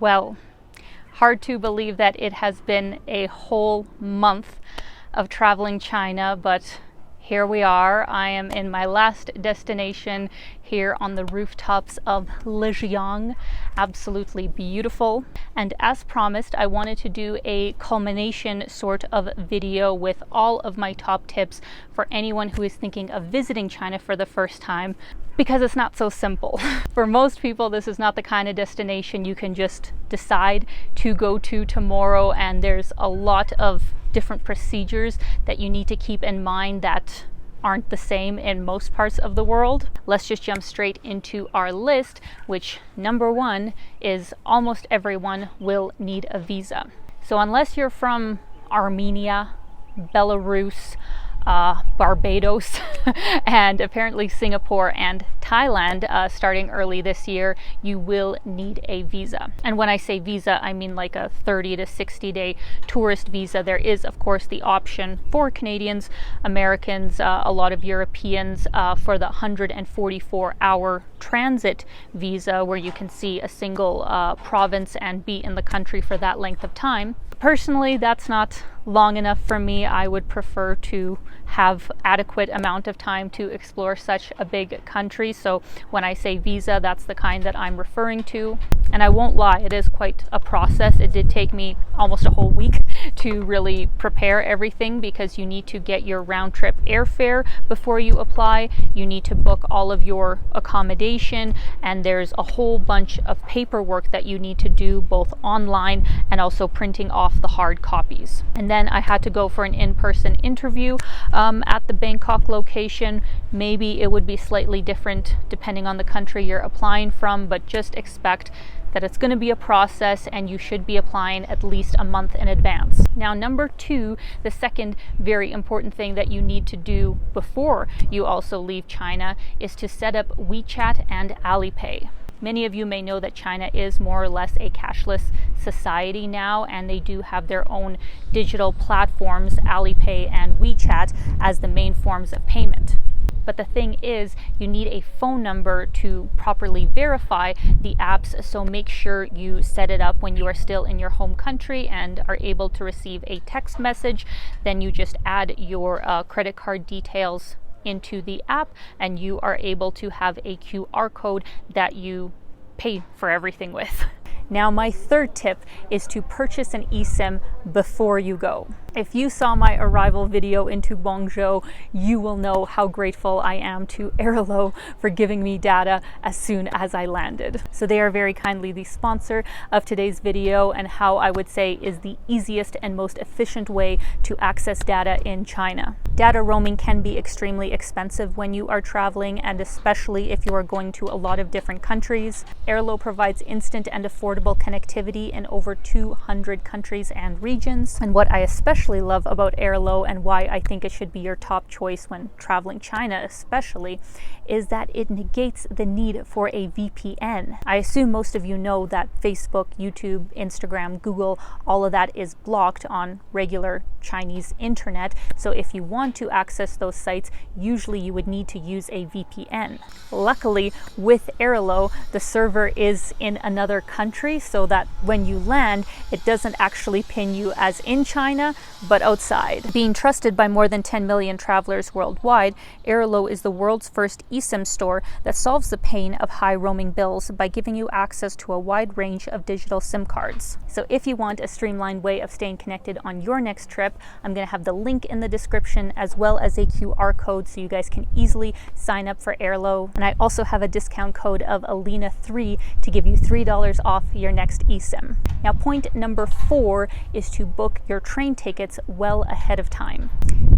Well, hard to believe that it has been a whole month of traveling China, but here we are. I am in my last destination here on the rooftops of Lijiang. Absolutely beautiful. And as promised, I wanted to do a culmination sort of video with all of my top tips for anyone who is thinking of visiting China for the first time, because it's not so simple. For most people, this is not the kind of destination you can just decide to go to tomorrow, and there's a lot of different procedures that you need to keep in mind that aren't the same in most parts of the world. Let's just jump straight into our list, which number one is almost everyone will need a visa. So unless you're from Armenia, Belarus, Barbados, and apparently Singapore and Thailand, starting early this year, you will need a visa. And when I say visa, I mean like a 30 to 60 day tourist visa. There is, of course, the option for Canadians, Americans, a lot of Europeans, for the 144-hour transit visa, where you can see a single province and be in the country for that length of time. Personally, that's not long enough for me. I would prefer to have adequate amount of time to explore such a big country. So when I say visa, that's the kind that I'm referring to. And I won't lie, it is quite a process. It did take me almost a whole week to really prepare everything, because you need to get your round trip airfare before you apply. You need to book all of your accommodation, and there's a whole bunch of paperwork that you need to do, both online and also printing off the hard copies. And then I had to go for an in-person interview at the Bangkok location. Maybe it would be slightly different depending on the country you're applying from, but just expect that it's going to be a process, and you should be applying at least a month in advance. Now, number two, the second very important thing that you need to do before you also leave China is to set up WeChat and Alipay. Many of you may know that China is more or less a cashless society now, and they do have their own digital platforms, Alipay and WeChat, as the main forms of payment. But the thing is, you need a phone number to properly verify the apps, so make sure you set it up when you are still in your home country and are able to receive a text message. Then you just add your credit card details into the app, and you are able to have a QR code that you pay for everything with. Now, my third tip is to purchase an eSIM before you go. If you saw my arrival video into Guangzhou, you will know how grateful I am to Airlo for giving me data as soon as I landed. So they are very kindly the sponsor of today's video, and how I would say is the easiest and most efficient way to access data in China. Data roaming can be extremely expensive when you are traveling, and especially if you are going to a lot of different countries. Airlo provides instant and affordable connectivity in over 200 countries and regions. And what I especially love about Airlo, and why I think it should be your top choice when traveling China especially, is that it negates the need for a VPN. I assume most of you know that Facebook, YouTube, Instagram, Google, all of that is blocked on regular Chinese internet. So if you want to access those sites, usually you would need to use a VPN. Luckily, with Airlo, the server is in another country, so that when you land, it doesn't actually pin you as in China, but outside. Being trusted by more than 10 million travelers worldwide, Airlo is the world's first eSIM store that solves the pain of high roaming bills by giving you access to a wide range of digital SIM cards. So if you want a streamlined way of staying connected on your next trip, I'm going to have the link in the description, as well as a QR code, so you guys can easily sign up for Airlo. And I also have a discount code of Alina3 to give you $3 off your next eSIM. Now, point number 4 is to book your train tickets well ahead of time.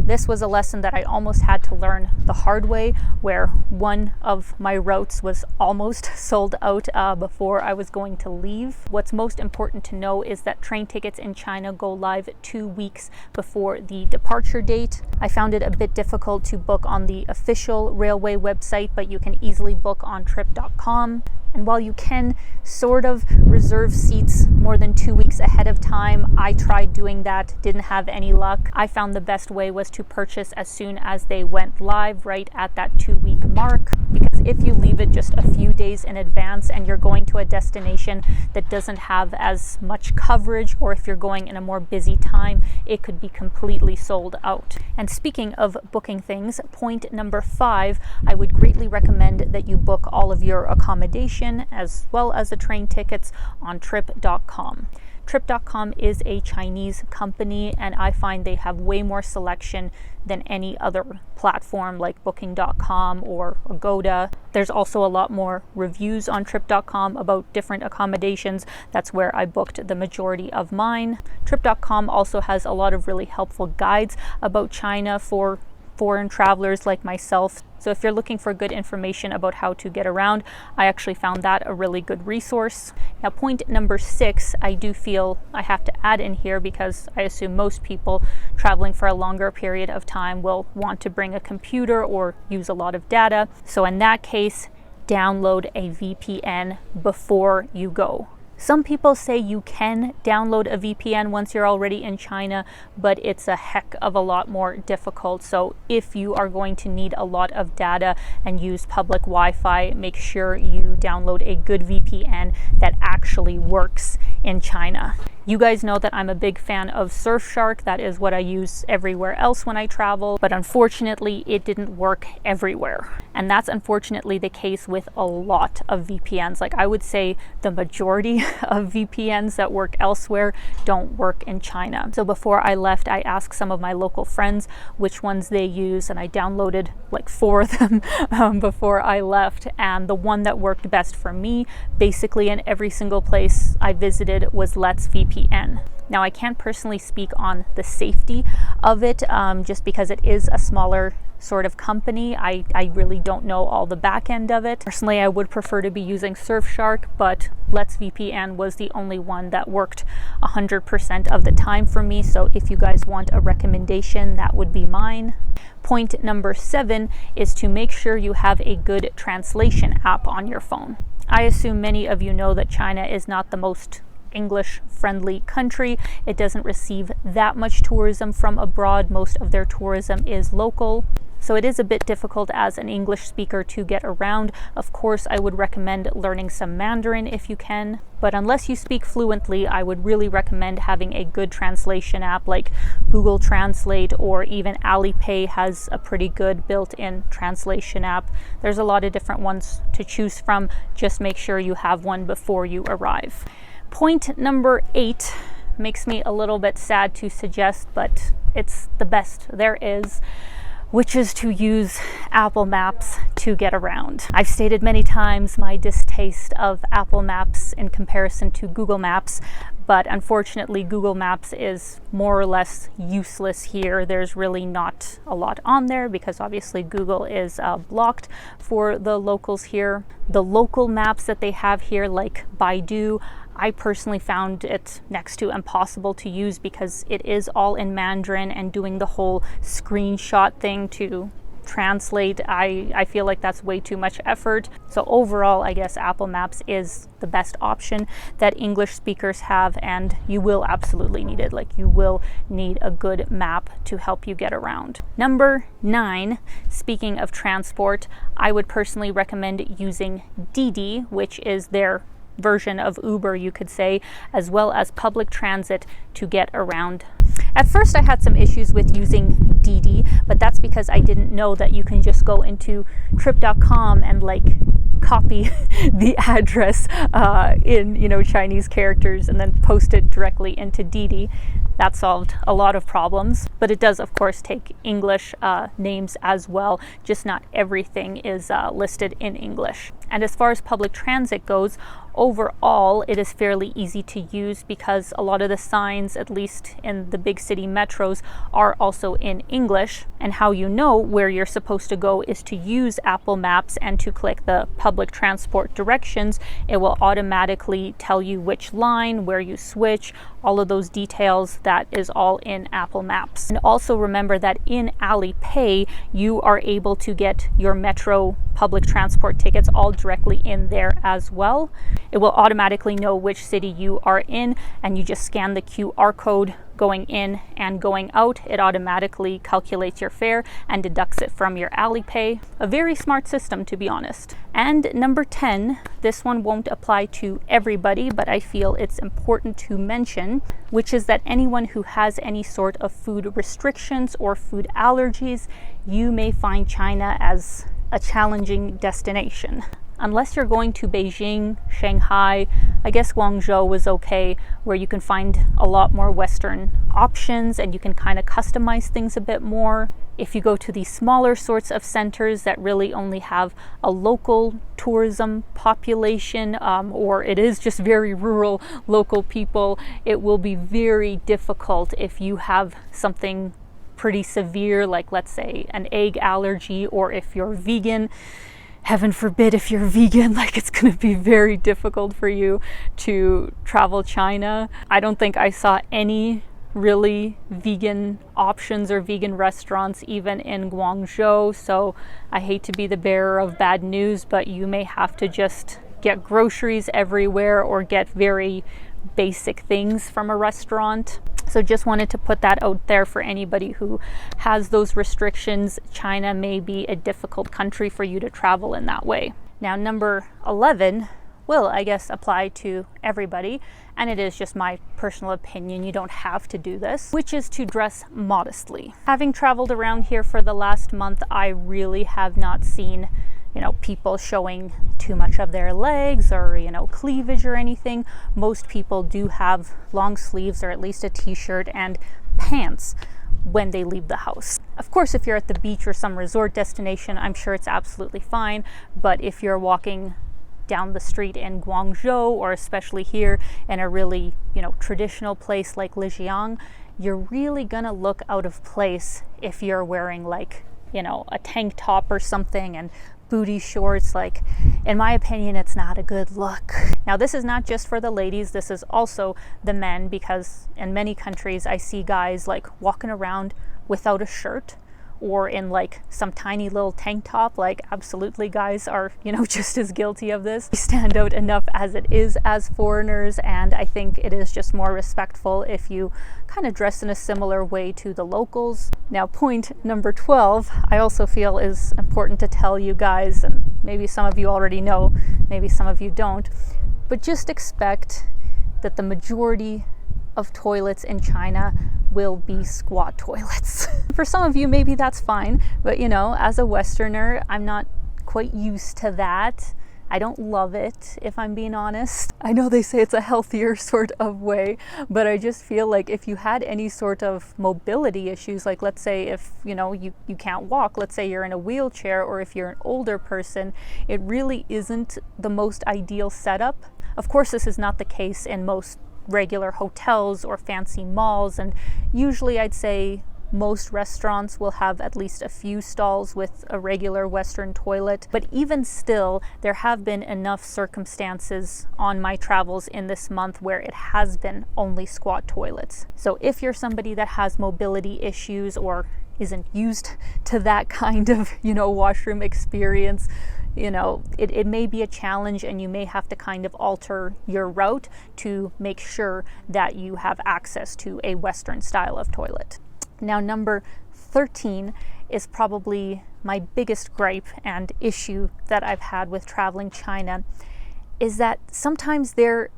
This was a lesson that I almost had to learn the hard way, where one of my routes was almost sold out before I was going to leave. What's most important to know is that train tickets in China go live 2 weeks before the departure date. I found it a bit difficult to book on the official railway website, but you can easily book on trip.com. And while you can sort of reserve seats more than 2 weeks ahead of time, I tried doing that, didn't have any luck. I found the best way was to purchase as soon as they went live, right at that 2 week mark, because if you leave it just a few days in advance and you're going to a destination that doesn't have as much coverage, or if you're going in a more busy time, it could be completely sold out. And speaking of booking things, point number 5, I would greatly recommend that you book all of your accommodation as well as the train tickets on trip.com. Trip.com is a Chinese company, and I find they have way more selection than any other platform like booking.com or Agoda. There's also a lot more reviews on trip.com about different accommodations. That's where I booked the majority of mine. Trip.com also has a lot of really helpful guides about China for foreign travelers like myself. So if you're looking for good information about how to get around, I actually found that a really good resource. Now, point number 6, I do feel I have to add in here because I assume most people traveling for a longer period of time will want to bring a computer or use a lot of data. So in that case, download a VPN before you go. Some people say you can download a VPN once you're already in China, but it's a heck of a lot more difficult. So if you are going to need a lot of data and use public Wi-Fi, make sure you download a good VPN that actually works in China. You guys know that I'm a big fan of Surfshark. That is what I use everywhere else when I travel, but unfortunately it didn't work everywhere. And that's unfortunately the case with a lot of VPNs. Like, I would say the majority of VPNs that work elsewhere don't work in China. So before I left, I asked some of my local friends which ones they use, and I downloaded like 4 of them before I left. And the one that worked best for me, basically in every single place I visited, was Let's VPN. Now, I can't personally speak on the safety of it just because it is a smaller sort of company. I really don't know all the back end of it. Personally, I would prefer to be using Surfshark, but Let's VPN was the only one that worked 100% of the time for me. So if you guys want a recommendation, that would be mine. Point number 7 is to make sure you have a good translation app on your phone. I assume many of you know that China is not the most English-friendly country. It doesn't receive that much tourism from abroad. Most of their tourism is local. So it is a bit difficult as an English speaker to get around. Of course, I would recommend learning some Mandarin if you can. But unless you speak fluently, I would really recommend having a good translation app like Google Translate, or even Alipay has a pretty good built-in translation app. There's a lot of different ones to choose from. Just make sure you have one before you arrive. Point number 8 makes me a little bit sad to suggest, but it's the best there is, which is to use Apple Maps to get around. I've stated many times my distaste of Apple Maps in comparison to Google Maps, but unfortunately Google Maps is more or less useless here. There's really not a lot on there because obviously Google is blocked for the locals here. The local maps that they have here, like Baidu, I personally found it next to impossible to use because it is all in Mandarin, and doing the whole screenshot thing to translate, I feel like that's way too much effort. So overall, I guess Apple Maps is the best option that English speakers have, and you will absolutely need it. Like, you will need a good map to help you get around. Number 9, speaking of transport, I would personally recommend using Didi, which is their version of Uber, you could say, as well as public transit to get around. At first I had some issues with using Didi, but that's because I didn't know that you can just go into trip.com and like copy the address in Chinese characters and then post it directly into Didi. That solved a lot of problems, but it does of course take English names as well, just not everything is listed in English. And as far as public transit goes, overall it is fairly easy to use because a lot of the signs, at least in the big city metros, are also in English. And how you know where you're supposed to go is to use Apple Maps and to click the public transport directions. It will automatically tell you which line, where you switch, all of those details. That is all in Apple Maps. And also remember that in Alipay, you are able to get your metro public transport tickets all directly in there as well. It will automatically know which city you are in, and you just scan the QR code going in and going out. It automatically calculates your fare and deducts it from your Alipay. A very smart system, to be honest. And number 10, this one won't apply to everybody, but I feel it's important to mention, which is that anyone who has any sort of food restrictions or food allergies, you may find China as a challenging destination. Unless you're going to Beijing, Shanghai, I guess Guangzhou was okay, where you can find a lot more Western options and you can kind of customize things a bit more. If you go to these smaller sorts of centers that really only have a local tourism population, or it is just very rural local people, it will be very difficult if you have something pretty severe, like let's say an egg allergy, or if you're vegan. Heaven forbid if you're vegan, like it's going to be very difficult for you to travel China. I don't think I saw any really vegan options or vegan restaurants even in Guangzhou, so I hate to be the bearer of bad news, but you may have to just get groceries everywhere or get very basic things from a restaurant. So just wanted to put that out there for anybody who has those restrictions. China may be a difficult country for you to travel in that way. Now, number 11 will, I guess, apply to everybody, and it is just my personal opinion. You don't have to do this, which is to dress modestly. Having traveled around here for the last month, I really have not seen people showing too much of their legs or, cleavage or anything. Most people do have long sleeves or at least a t-shirt and pants when they leave the house. Of course, if you're at the beach or some resort destination, I'm sure it's absolutely fine. But if you're walking down the street in Guangzhou, or especially here in a really, traditional place like Lijiang, you're really gonna look out of place if you're wearing like, a tank top or something and booty shorts. Like, in my opinion, it's not a good look. Now, this is not just for the ladies, this is also the men, because in many countries I see guys like walking around without a shirt or in like some tiny little tank top. Like, absolutely, guys are, just as guilty of this. We stand out enough as it is as foreigners, and I think it is just more respectful if you kind of dress in a similar way to the locals. Now, point number 12, I also feel is important to tell you guys, and maybe some of you already know, maybe some of you don't, but just expect that the majority of toilets in China will be squat toilets. For some of you, maybe that's fine, but as a Westerner, I'm not quite used to that. I don't love it, if I'm being honest. I know they say it's a healthier sort of way, but I just feel like if you had any sort of mobility issues, like let's say if you can't walk, let's say you're in a wheelchair, or if you're an older person, it really isn't the most ideal setup. Of course, this is not the case in most regular hotels or fancy malls, and usually I'd say most restaurants will have at least a few stalls with a regular Western toilet. But even still, there have been enough circumstances on my travels in this month where it has been only squat toilets. So if you're somebody that has mobility issues or isn't used to that kind of washroom experience, it may be a challenge, and you may have to kind of alter your route to make sure that you have access to a Western style of toilet. Now, number 13 is probably my biggest gripe and issue that I've had with traveling China, is that sometimes their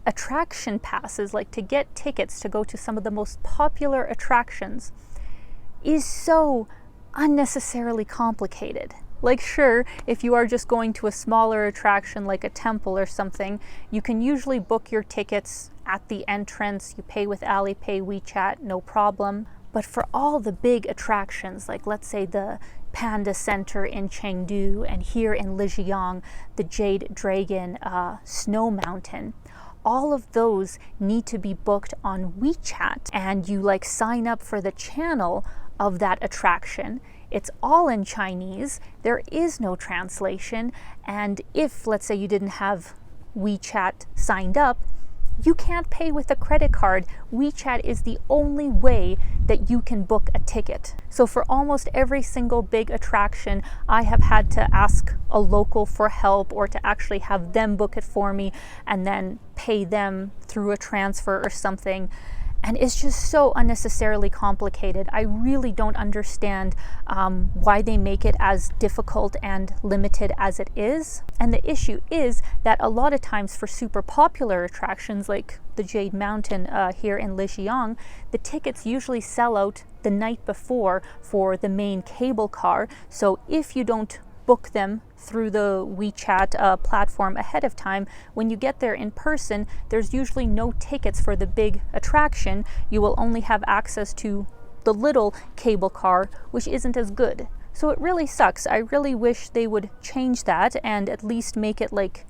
attraction passes, like to get tickets to go to some of the most popular attractions, is so unnecessarily complicated. Like, sure, if you are just going to a smaller attraction like a temple or something, you can usually book your tickets at the entrance. You pay with Alipay, WeChat, no problem. But for all the big attractions, like let's say the Panda Center in Chengdu, and here in Lijiang, the Jade Dragon Snow Mountain, all of those need to be booked on WeChat, and you sign up for the channel of that attraction. It's all in Chinese, there is no translation, and if, let's say, you didn't have WeChat signed up, you can't pay with a credit card. WeChat is the only way that you can book a ticket. So for almost every single big attraction, I have had to ask a local for help or to actually have them book it for me and then pay them through a transfer or something. And it's just so unnecessarily complicated. I really don't understand why they make it as difficult and limited as it is. And the issue is that a lot of times for super popular attractions like the Jade Mountain here in Lijiang, the tickets usually sell out the night before for the main cable car. So if you don't book them through the WeChat platform ahead of time, when you get there in person, there's usually no tickets for the big attraction. You will only have access to the little cable car, which isn't as good. So it really sucks. I really wish they would change that and at least make it like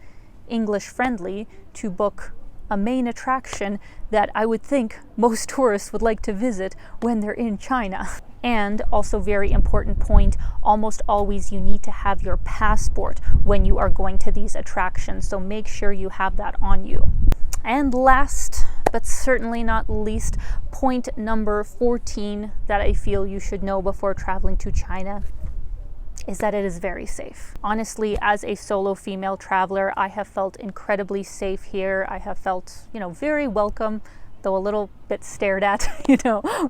English friendly to book a main attraction that I would think most tourists would like to visit when they're in China. And also, very important point, almost always you need to have your passport when you are going to these attractions, so make sure you have that on you. And last but certainly not least, point number 14 that I feel you should know before traveling to China is that it is very safe. Honestly, as a solo female traveler, I have felt incredibly safe here. I have felt, very welcome, though a little bit stared at,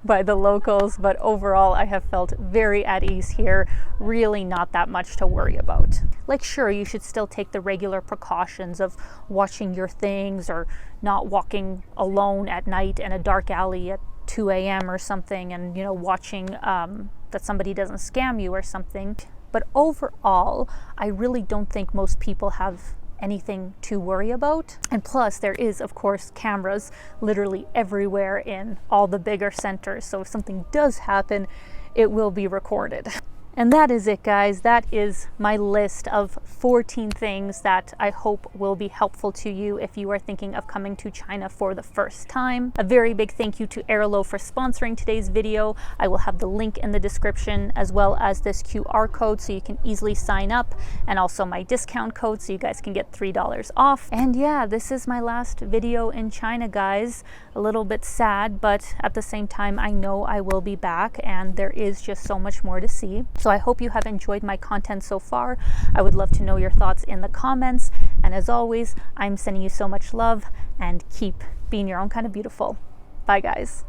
by the locals. But overall, I have felt very at ease here. Really not that much to worry about. Like, sure, you should still take the regular precautions of watching your things or not walking alone at night in a dark alley at 2 a.m. or something and, watching that somebody doesn't scam you or something. But overall, I really don't think most people have anything to worry about. And plus, there is, of course, cameras literally everywhere in all the bigger centers. So if something does happen, it will be recorded. And that is it, guys. That is my list of 14 things that I hope will be helpful to you if you are thinking of coming to China for the first time. A very big thank you to Airlo for sponsoring today's video. I will have the link in the description as well as this QR code so you can easily sign up, and also my discount code so you guys can get $3 off. And yeah, this is my last video in China, guys. A little bit sad, but at the same time, I know I will be back and there is just so much more to see. So I hope you have enjoyed my content so far. I would love to know your thoughts in the comments. And as always, I'm sending you so much love, and keep being your own kind of beautiful. Bye, guys.